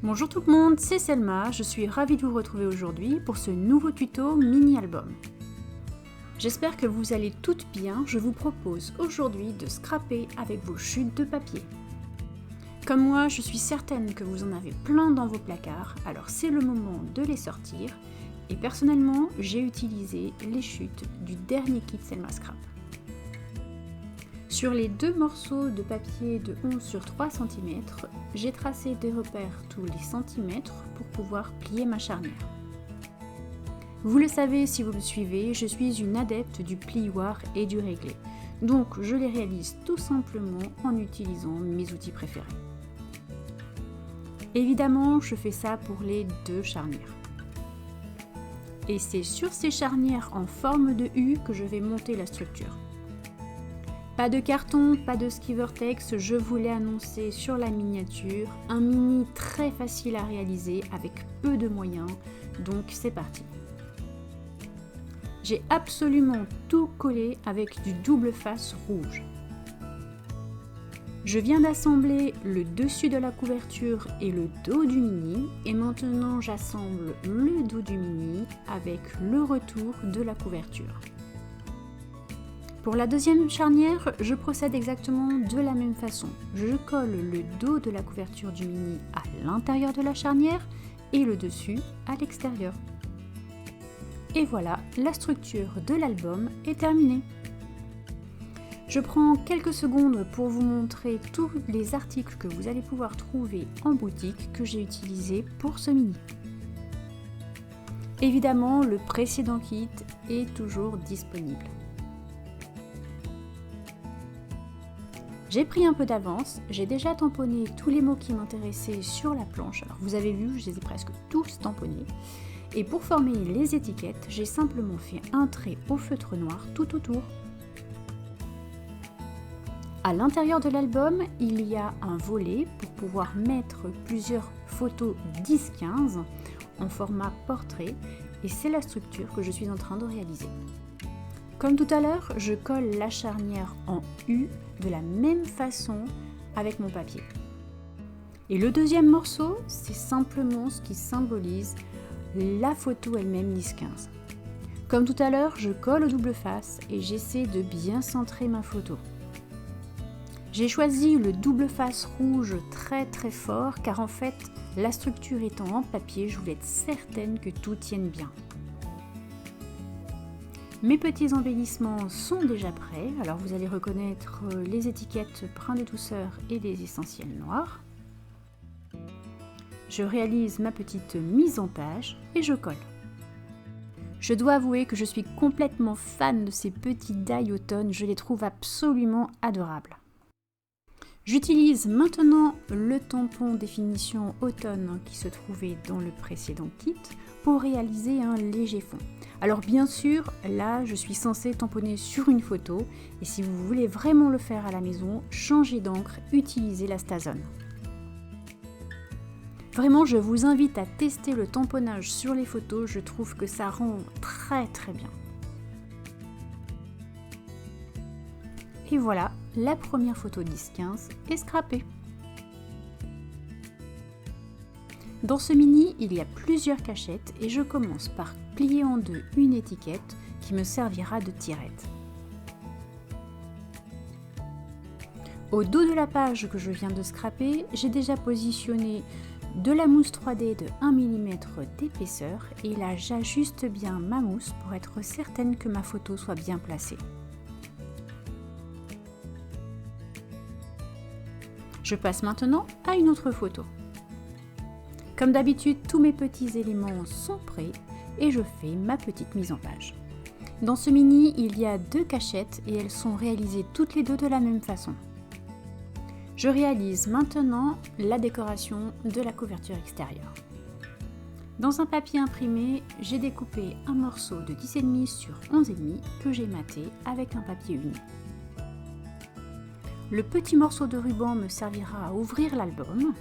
Bonjour tout le monde, c'est Selma, je suis ravie de vous retrouver aujourd'hui pour ce nouveau tuto mini-album. J'espère que vous allez toutes bien, je vous propose aujourd'hui de scraper avec vos chutes de papier. Comme moi, je suis certaine que vous en avez plein dans vos placards, alors c'est le moment de les sortir. Et personnellement, j'ai utilisé les chutes du dernier kit Selma Scrap. Sur les deux morceaux de papier de 11 sur 3 cm, j'ai tracé des repères tous les centimètres pour pouvoir plier ma charnière. Vous le savez si vous me suivez, je suis une adepte du plioir et du réglé. Donc je les réalise tout simplement en utilisant mes outils préférés. Évidemment, je fais ça pour les deux charnières. Et c'est sur ces charnières en forme de U que je vais monter la structure. Pas de carton, pas de ski vortex, je voulais annoncer sur la miniature un mini très facile à réaliser avec peu de moyens, donc c'est parti. J'ai absolument tout collé avec du double face rouge. Je viens d'assembler le dessus de la couverture et le dos du mini et maintenant j'assemble le dos du mini avec le retour de la couverture. Pour la deuxième charnière, je procède exactement de la même façon. Je colle le dos de la couverture du mini à l'intérieur de la charnière et le dessus à l'extérieur. Et voilà, la structure de l'album est terminée. Je prends quelques secondes pour vous montrer tous les articles que vous allez pouvoir trouver en boutique que j'ai utilisés pour ce mini. Évidemment, le précédent kit est toujours disponible. J'ai pris un peu d'avance, j'ai déjà tamponné tous les mots qui m'intéressaient sur la planche. Alors vous avez vu, je les ai presque tous tamponnés. Et pour former les étiquettes, j'ai simplement fait un trait au feutre noir tout autour. À l'intérieur de l'album, il y a un volet pour pouvoir mettre plusieurs photos 10-15 en format portrait et c'est la structure que je suis en train de réaliser. Comme tout à l'heure, je colle la charnière en U de la même façon avec mon papier. Et le deuxième morceau, c'est simplement ce qui symbolise la photo elle-même 10-15. Comme tout à l'heure, je colle au double face et j'essaie de bien centrer ma photo. J'ai choisi le double face rouge très fort car en fait, la structure étant en papier, je voulais être certaine que tout tienne bien. Mes petits embellissements sont déjà prêts, alors vous allez reconnaître les étiquettes Brin de douceur et les essentiels noirs. Je réalise ma petite mise en page et je colle. Je dois avouer que je suis complètement fan de ces petits die automne, je les trouve absolument adorables. J'utilise maintenant le tampon définition automne qui se trouvait dans le précédent kit pour réaliser un léger fond. Alors bien sûr, là je suis censée tamponner sur une photo et si vous voulez vraiment le faire à la maison, changez d'encre, utilisez la Stazone. Vraiment, je vous invite à tester le tamponnage sur les photos, je trouve que ça rend très bien. Et voilà, la première photo 10-15 est scrappée. Dans ce mini, il y a plusieurs cachettes et je commence par plier en deux une étiquette qui me servira de tirette. Au dos de la page que je viens de scraper, j'ai déjà positionné de la mousse 3D de 1 mm d'épaisseur et là j'ajuste bien ma mousse pour être certaine que ma photo soit bien placée. Je passe maintenant à une autre photo. Comme d'habitude, tous mes petits éléments sont prêts et je fais ma petite mise en page. Dans ce mini, il y a deux cachettes et elles sont réalisées toutes les deux de la même façon. Je réalise maintenant la décoration de la couverture extérieure. Dans un papier imprimé, j'ai découpé un morceau de 10,5 sur 11,5 que j'ai maté avec un papier uni. Le petit morceau de ruban me servira à ouvrir l'album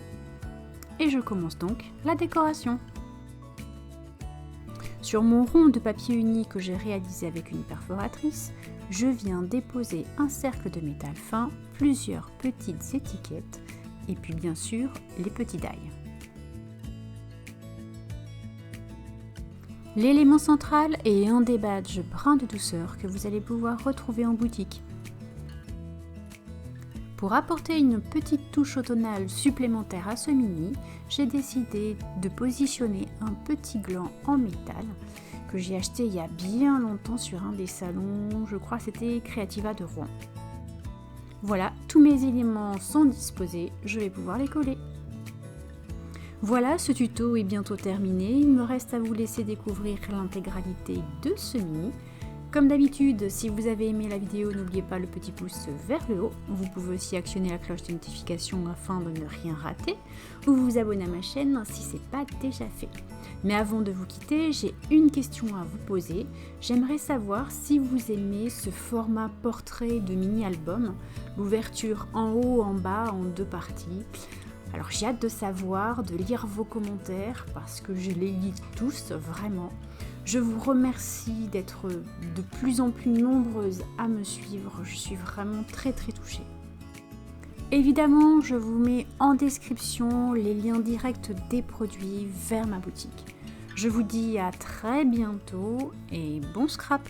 et je commence donc la décoration. Sur mon rond de papier uni que j'ai réalisé avec une perforatrice, je viens déposer un cercle de métal fin, plusieurs petites étiquettes et puis bien sûr les petits die. L'élément central est un des badges brun de douceur que vous allez pouvoir retrouver en boutique. Pour apporter une petite touche automnale supplémentaire à ce mini, j'ai décidé de positionner un petit gland en métal que j'ai acheté il y a bien longtemps sur un des salons, je crois que c'était Creativa de Rouen. Voilà, tous mes éléments sont disposés, je vais pouvoir les coller. Voilà, ce tuto est bientôt terminé, il me reste à vous laisser découvrir l'intégralité de ce mini. Comme d'habitude, si vous avez aimé la vidéo, n'oubliez pas le petit pouce vers le haut. Vous pouvez aussi actionner la cloche de notification afin de ne rien rater ou vous abonner à ma chaîne si ce n'est pas déjà fait. Mais avant de vous quitter, j'ai une question à vous poser. J'aimerais savoir si vous aimez ce format portrait de mini-album, l'ouverture en haut, en bas, en 2 parties. Alors j'ai hâte de savoir, de lire vos commentaires parce que je les lis tous vraiment. Je vous remercie d'être de plus en plus nombreuses à me suivre, je suis vraiment très touchée. Évidemment, je vous mets en description les liens directs des produits vers ma boutique. Je vous dis à très bientôt et bon scrap!